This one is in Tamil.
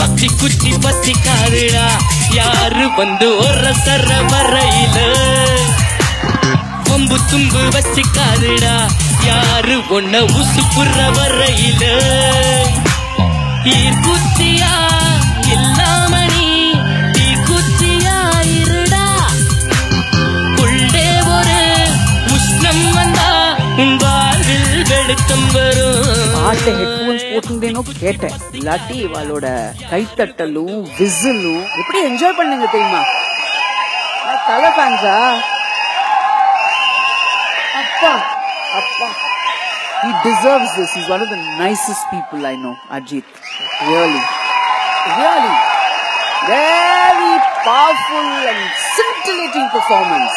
பத்தி குச்சி பத்தி காருடா யாரு வந்து ஒரு சர வரையில கொம்பு தும்பு வச்சுக்காருடா யாரு ஒன்ன உசு புற வரையில ஈர்க்குத்தியா இல்லாம நீ தீக்குத்தியா இருடா உள்ளே ஒரு உஷ்ணம் வந்தா உன் வாழ்வில் வெளுத்தம் வரும். பாட்டை ஹெட்ஃபோன்ஸ் போட்டுட்டேனோ கேட்டேன், இல்லாட்டி இவளோட கைத்தட்டலும் விசிலும் எப்படி என்ஜாய் பண்ணுங்க தெரியுமா? தலை ஃபேன்ஸா? அப்பா அப்பா, he deserves this. He's one of the nicest people I know, Ajit. Really, really, very powerful and scintillating performance.